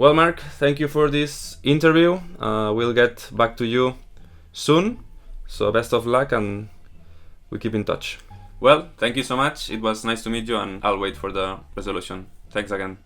Well, Mark, thank you for this interview. We'll get back to you soon. So best of luck and we keep in touch. Well, thank you so much. It was nice to meet you and I'll wait for the resolution. Thanks again.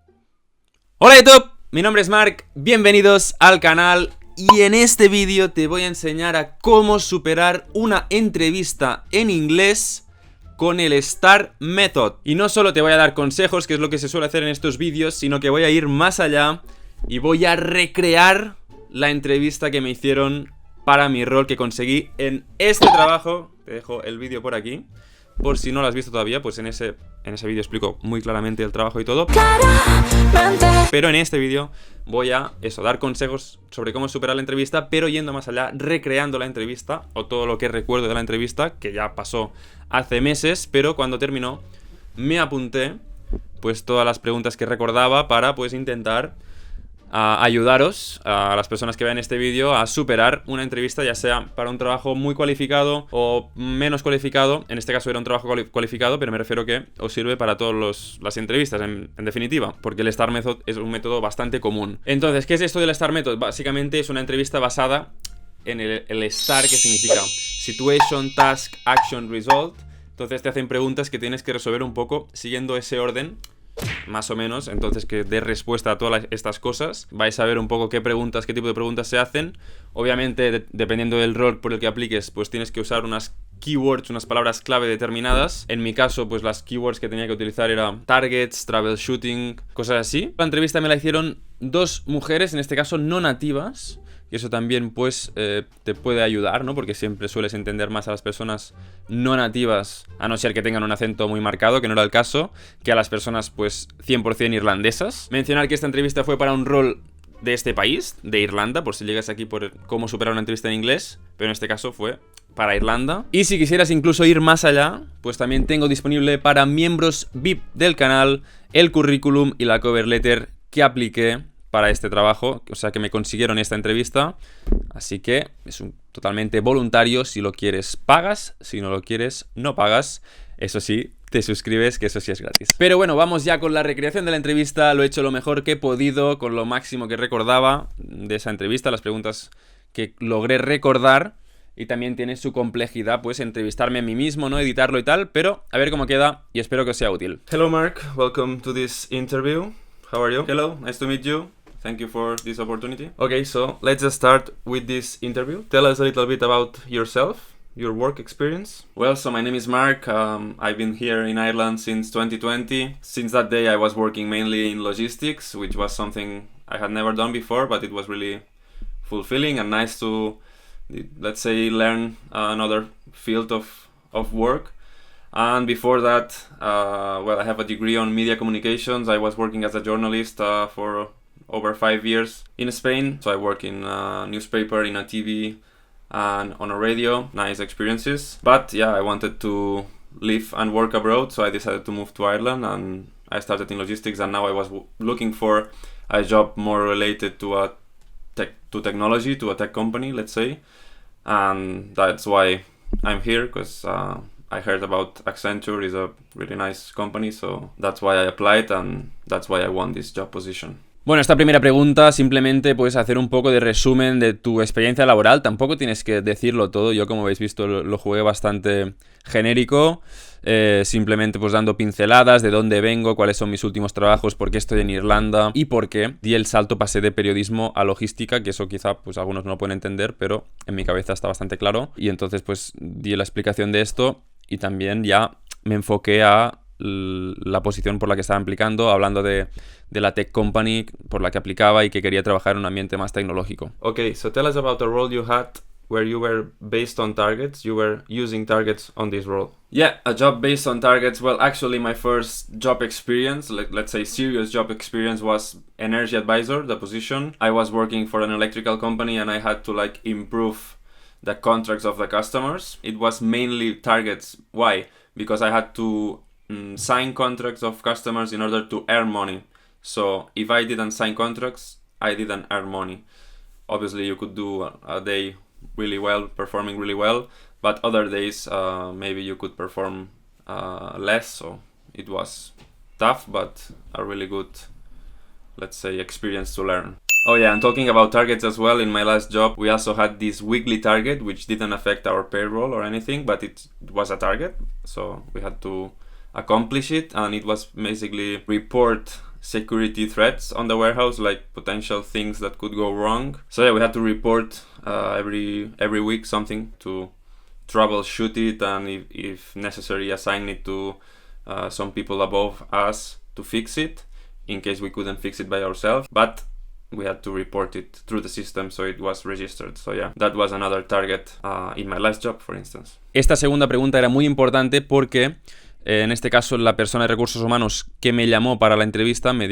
Hola YouTube, mi nombre es Mark, bienvenidos al canal y en este vídeo te voy a enseñar a cómo superar una entrevista en inglés con el STAR Method. Y no solo te voy a dar consejos, que es lo que se suele hacer en estos vídeos, sino que voy a ir más allá y voy a recrear la entrevista que me hicieron para mi rol que conseguí en este trabajo. Te dejo el vídeo por aquí, por si no lo has visto todavía, pues en ese vídeo explico muy claramente el trabajo y todo. Pero en este vídeo voy a dar consejos sobre cómo superar la entrevista, pero yendo más allá, recreando la entrevista o todo lo que recuerdo de la entrevista, que ya pasó hace meses, pero cuando terminó me apunté pues todas las preguntas que recordaba para pues intentar ayudaros a las personas que vean este vídeo a superar una entrevista, ya sea para un trabajo muy cualificado o menos cualificado. En este caso era un trabajo cualificado, pero me refiero que os sirve para todas las entrevistas, en definitiva, porque el STAR Method es un método bastante común. Entonces, ¿qué es esto del STAR Method? Básicamente es una entrevista basada en el STAR, que significa Situation, Task, Action, Result. Entonces te hacen preguntas que tienes que resolver un poco siguiendo ese orden, más o menos. Entonces, que dé respuesta a todas estas cosas. Vais a ver un poco qué tipo de preguntas se hacen. Obviamente, dependiendo del rol por el que apliques, pues tienes que usar unas keywords, unas palabras clave determinadas. En mi caso, pues las keywords que tenía que utilizar eran targets, troubleshooting, cosas así. La entrevista me la hicieron dos mujeres, en este caso no nativas. Y eso también pues te puede ayudar, ¿no? Porque siempre sueles entender más a las personas no nativas, a no ser que tengan un acento muy marcado, que no era el caso, que a las personas pues 100% irlandesas. Mencionar que esta entrevista fue para un rol de este país, de Irlanda, por si llegas aquí por cómo superar una entrevista en inglés, pero en este caso fue para Irlanda. Y si quisieras incluso ir más allá, pues también tengo disponible para miembros VIP del canal el currículum y la cover letter que apliqué para este trabajo, o sea que me consiguieron esta entrevista. Así que es totalmente voluntario. Si lo quieres pagas, si no lo quieres no pagas. Eso sí, te suscribes, que eso sí es gratis. Pero bueno, vamos ya con la recreación de la entrevista. Lo he hecho lo mejor que he podido, con lo máximo que recordaba de esa entrevista, las preguntas que logré recordar. Y también tiene su complejidad, pues entrevistarme a mí mismo, ¿no? Editarlo y tal, pero a ver cómo queda y espero que os sea útil. Hello Mark, welcome to this interview. How are you? Hello, nice to meet you. Thank you for this opportunity. Okay, so let's just start with this interview. Tell us a little bit about yourself, your work experience. Well, so my name is Mark. I've been here in Ireland since 2020. Since that day, I was working mainly in logistics, which was something I had never done before, but it was really fulfilling and nice to, let's say, learn another field of work. And before that, well, I have a degree on media communications. I was working as a journalist for over 5 years in Spain. So I work in a newspaper, in a TV, and on a radio. Nice experiences. But yeah, I wanted to live and work abroad, so I decided to move to Ireland, and I started in logistics, and now I was looking for a job more related to technology, to a tech company, let's say. And that's why I'm here, because I heard about Accenture is a really nice company, so that's why I applied, and that's why I won this job position. Bueno, esta primera pregunta simplemente puedes hacer un poco de resumen de tu experiencia laboral. Tampoco tienes que decirlo todo. Yo, como habéis visto, lo jugué bastante genérico. Simplemente pues dando pinceladas de dónde vengo, cuáles son mis últimos trabajos, por qué estoy en Irlanda y por qué di el salto, pasé de periodismo a logística, que eso quizá pues algunos no lo pueden entender, pero en mi cabeza está bastante claro. Y entonces pues di la explicación de esto y también ya me enfoqué a la posición por la que estaba aplicando, hablando de la tech company por la que aplicaba y que quería trabajar en un ambiente más tecnológico. Okay, so tell us about the role you had where you were based on targets. You were using targets on this role. Yeah, a job based on targets. Well, actually my first job experience, let's say serious job experience, was energy advisor, the position. I was working for an electrical company and I had to like improve the contracts of the customers. It was mainly targets. Why? Because I had to sign contracts of customers in order to earn money. So if I didn't sign contracts, I didn't earn money. Obviously, you could do a day really well, performing really well, but other days maybe you could perform less. So it was tough, but a really good let's say, experience to learn. Oh yeah, and talking about targets as well, in my last job, we also had this weekly target, which didn't affect our payroll or anything, but it was a target, so we had to accomplish it, and it was basically report security threats on the warehouse, like potential things that could go wrong. So yeah, we had to report every week something to troubleshoot it, and if necessary, assign it to some people above us to fix it, in case we couldn't fix it by ourselves. But we had to report it through the system, so it was registered. So yeah, that was another target in my last job, for instance. Esta segunda pregunta era muy importante porque en este caso la persona de recursos humanos que me llamó para la entrevista me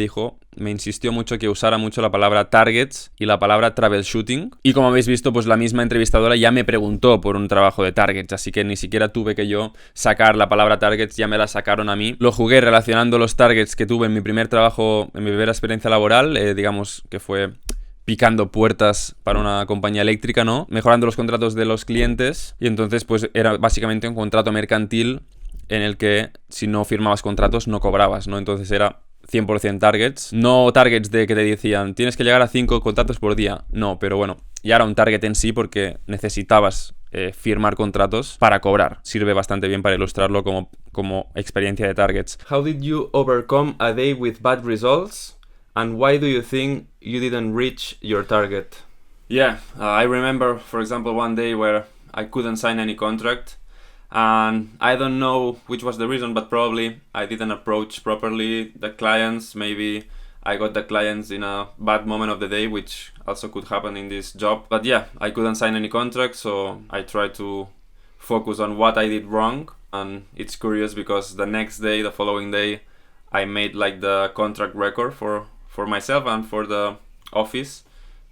insistió mucho que usara mucho la palabra targets y la palabra troubleshooting. Y como habéis visto, pues la misma entrevistadora ya me preguntó por un trabajo de targets, así que ni siquiera tuve que yo sacar la palabra targets, ya me la sacaron a mí. Lo jugué relacionando los targets que tuve en mi primer trabajo, en mi primera experiencia laboral, digamos que fue picando puertas para una compañía eléctrica, ¿no? Mejorando los contratos de los clientes, y entonces pues era básicamente un contrato mercantil en el que si no firmabas contratos no cobrabas, ¿no? Entonces era 100% targets, no targets de que te decían tienes que llegar a 5 contratos por día, no, pero bueno, ya era un target en sí porque necesitabas firmar contratos para cobrar. Sirve bastante bien para ilustrarlo como experiencia de targets. How did you overcome a day with bad results, and why do you think you didn't reach your target? Yeah, I remember, for example, one day where I couldn't sign any contract. And I don't know which was the reason, but probably I didn't approach properly the clients. Maybe I got the clients in a bad moment of the day, which also could happen in this job. But yeah, I couldn't sign any contract, so I tried to focus on what I did wrong. And it's curious because the following day, I made like the contract record for myself and for the office,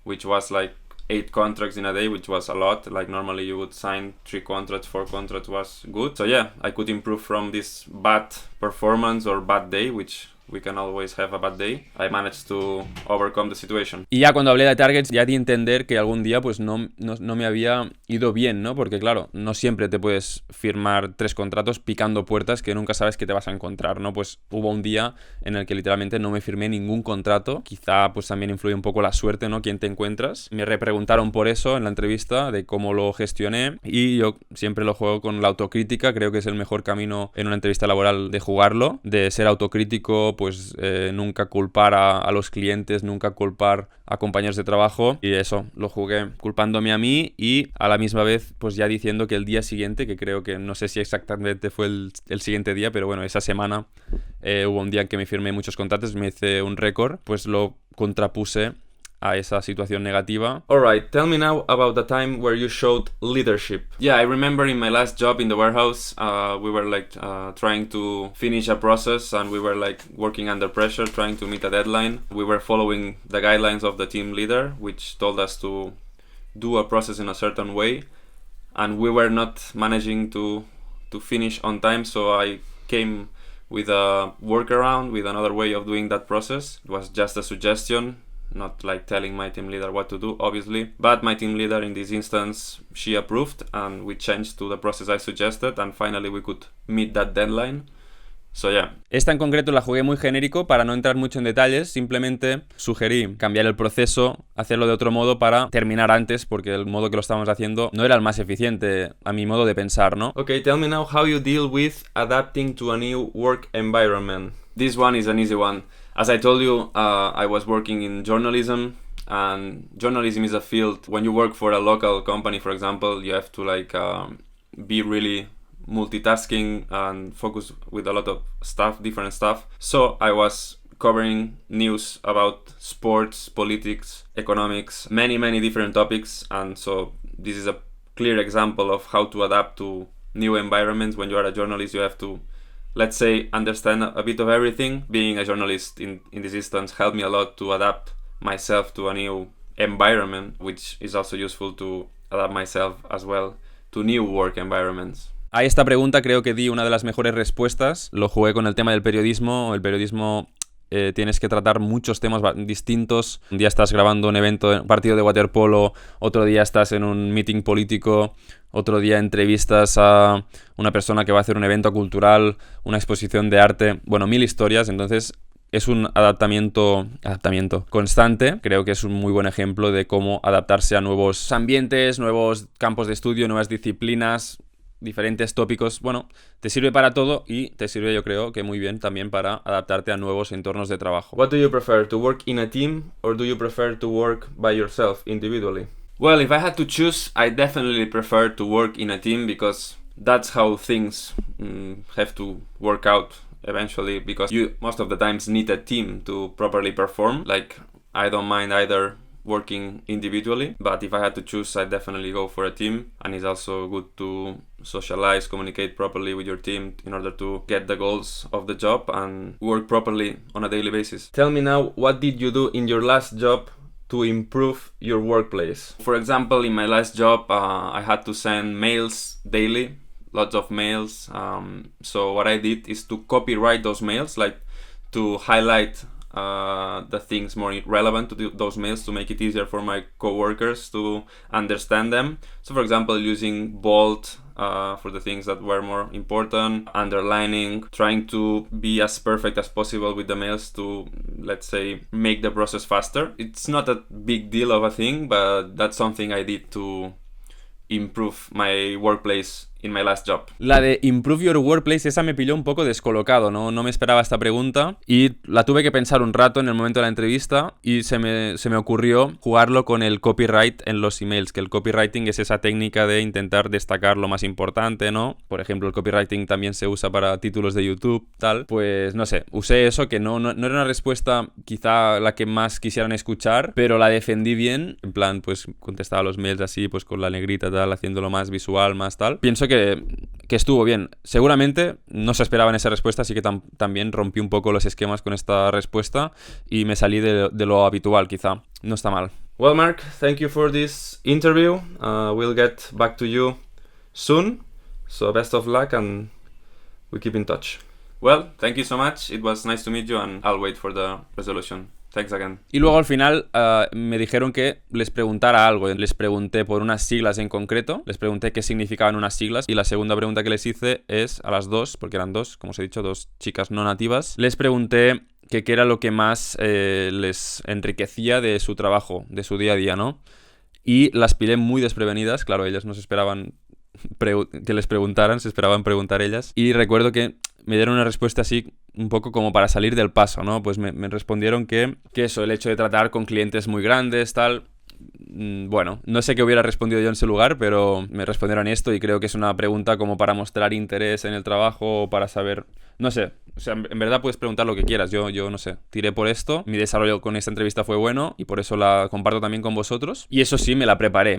which was like 8 contracts in a day, which was a lot. Like normally you would sign 3 contracts, 4 contracts was good. So yeah, I could improve from this bad performance or bad day, which we can always have a bad day. I managed to overcome the situation. Y ya cuando hablé de targets ya di a entender que algún día pues no me había ido bien, ¿no? Porque claro, no siempre te puedes firmar 3 contratos picando puertas que nunca sabes qué te vas a encontrar, ¿no? Pues hubo un día en el que literalmente no me firmé ningún contrato. Quizá pues también influye un poco la suerte, ¿no? Quién te encuentras. Me repreguntaron por eso en la entrevista, de cómo lo gestioné, y yo siempre lo juego con la autocrítica. Creo que es el mejor camino en una entrevista laboral de jugarlo, de ser autocrítico, pues nunca culpar a los clientes, nunca culpar a compañeros de trabajo, y eso, lo jugué culpándome a mí y a la misma vez pues ya diciendo que el día siguiente, que creo que no sé si exactamente fue el siguiente día, pero bueno, esa semana hubo un día en que me firmé muchos contratos, me hice un récord, pues lo contrapuse a esa situación negativa. Alright, tell me now about the time where you showed leadership. Yeah, I remember in my last job in the warehouse, we were like trying to finish a process, and we were like working under pressure, trying to meet a deadline. We were following the guidelines of the team leader, which told us to do a process in a certain way, and we were not managing to finish on time, so I came with a workaround, with another way of doing that process. It was just a suggestion, not like telling my team leader what to do, obviously, but my team leader in this instance, she approved, and we changed to the process I suggested, and finally we could meet that deadline. So yeah. Esta en concreto la jugué muy genérico para no entrar mucho en detalles, simplemente sugerí cambiar el proceso, hacerlo de otro modo para terminar antes, porque el modo que lo estábamos haciendo no era el más eficiente a mi modo de pensar, ¿no? Okay, tell me now how you deal with adapting to a new work environment. This one is an easy one. As I told you, I was working in journalism, and journalism is a field, when you work for a local company, for example, you have to like be really multitasking and focus with a lot of stuff, different stuff. So I was covering news about sports, politics, economics, many different topics, and so this is a clear example of how to adapt to new environments. When you are a journalist, you have to, let's say, understand a bit of everything. Being a journalist in this instance helped me a lot to adapt myself to a new environment, which is also useful to adapt myself as well to new work environments. A esta pregunta creo que di una de las mejores respuestas. Lo jugué con el tema del periodismo. El periodismo tienes que tratar muchos temas distintos. Un día estás grabando un evento, un partido de waterpolo, otro día estás en un meeting político, otro día entrevistas a una persona que va a hacer un evento cultural, una exposición de arte, bueno, 1000 historias. Entonces es un adaptamiento constante. Creo que es un muy buen ejemplo de cómo adaptarse a nuevos ambientes, nuevos campos de estudio, nuevas disciplinas, diferentes tópicos. Bueno, te sirve para todo y te sirve, yo creo, que muy bien también para adaptarte a nuevos entornos de trabajo. What do you prefer, to work in a team or do you prefer to work by yourself individually? Well, if I had to choose, I definitely prefer to work in a team because that's how things have to work out eventually, because you most of the times need a team to properly perform. Like, I don't mind either working individually, but if I had to choose, I'd definitely go for a team. And it's also good to socialize, communicate properly with your team in order to get the goals of the job and work properly on a daily basis. Tell me now, what did you do in your last job to improve your workplace? For example, in my last job, I had to send mails daily, lots of mails. So what I did is to copyright those mails, like to highlight the things more relevant to those mails to make it easier for my co-workers to understand them. So for example, using bold for the things that were more important, underlining, trying to be as perfect as possible with the mails to, let's say, make the process faster. It's not a big deal of a thing, but that's something I did to improve my workplace in my last job. La de improve your workplace, esa me pilló un poco descolocado, ¿no? No me esperaba esta pregunta y la tuve que pensar un rato en el momento de la entrevista y se me ocurrió jugarlo con el copyright en los emails, que el copywriting es esa técnica de intentar destacar lo más importante, ¿no? Por ejemplo, el copywriting también se usa para títulos de YouTube, tal. Pues no sé, usé eso, que no era una respuesta quizá la que más quisieran escuchar, pero la defendí bien, en plan, pues contestaba los mails así, pues con la negrita, tal, haciéndolo más visual, más tal. Pienso que estuvo bien. Seguramente no se esperaban esa respuesta, así que también rompí un poco los esquemas con esta respuesta y me salí de lo habitual, quizá. No está mal. Well, Mark, thank you for this interview. We'll get back to you soon. So best of luck and we keep in touch. Well, thank you so much. It was nice to meet you and I'll wait for the resolution. Thanks again. Y luego al final me dijeron que les preguntara algo. Les pregunté por unas siglas en concreto. Les pregunté qué significaban unas siglas. Y la segunda pregunta que les hice es a las dos, porque eran dos, como os he dicho, dos chicas no nativas. Les pregunté qué era lo que más les enriquecía de su trabajo, de su día a día, ¿no? Y las pillé muy desprevenidas. Claro, ellas no se esperaban que les preguntaran, se esperaban preguntar ellas. Y recuerdo que me dieron una respuesta así un poco como para salir del paso, ¿no? Pues me respondieron que eso, el hecho de tratar con clientes muy grandes, tal... Bueno, no sé qué hubiera respondido yo en ese lugar, pero me respondieron esto y creo que es una pregunta como para mostrar interés en el trabajo o para saber... No sé, o sea, en verdad puedes preguntar lo que quieras, yo no sé, tiré por esto, mi desarrollo con esta entrevista fue bueno y por eso la comparto también con vosotros. Y eso sí, me preparé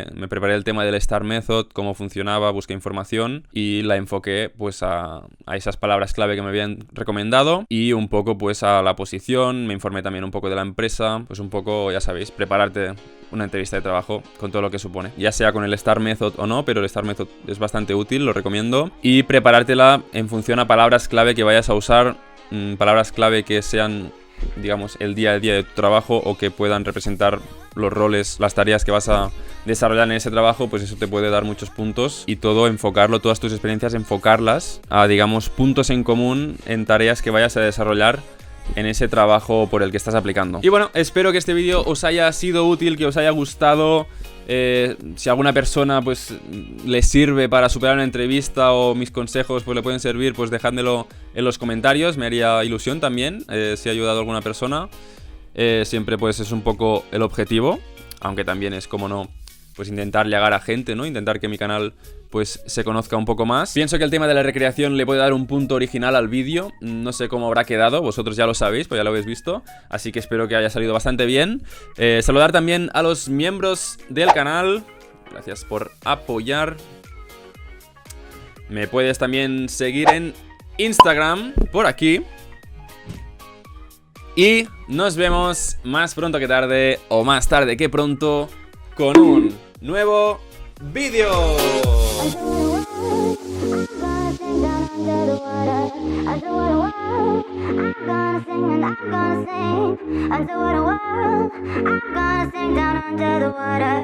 el tema del Star Method, cómo funcionaba, busqué información y la enfoqué pues a esas palabras clave que me habían recomendado y un poco pues a la posición, me informé también un poco de la empresa, pues un poco, ya sabéis, prepararte una entrevista de trabajo con todo lo que supone, ya sea con el Star Method o no, pero el Star Method es bastante útil, lo recomiendo, y preparártela en función a palabras clave que vayas a usar, palabras clave que sean, digamos, el día a día de tu trabajo o que puedan representar los roles, las tareas que vas a desarrollar en ese trabajo, pues eso te puede dar muchos puntos y todo enfocarlo, todas tus experiencias enfocarlas a, digamos, puntos en común en tareas que vayas a desarrollar en ese trabajo por el que estás aplicando. Y bueno, espero que este vídeo os haya sido útil, que os haya gustado. Si a alguna persona pues le sirve para superar una entrevista o mis consejos pues le pueden servir, pues dejádmelo en los comentarios, me haría ilusión también si ha ayudado a alguna persona. Siempre pues es un poco el objetivo, aunque también es, como no, pues intentar llegar a gente, ¿no? Intentar que mi canal pues se conozca un poco más. Pienso que el tema de la recreación le puede dar un punto original al vídeo. No sé cómo habrá quedado, vosotros ya lo sabéis, pues ya lo habéis visto. Así que espero que haya salido bastante bien. Saludar también a los miembros del canal. Gracias por apoyar. Me puedes también seguir en Instagram, por aquí. Y nos vemos más pronto que tarde, o más tarde que pronto, con un nuevo vídeo. Under the water.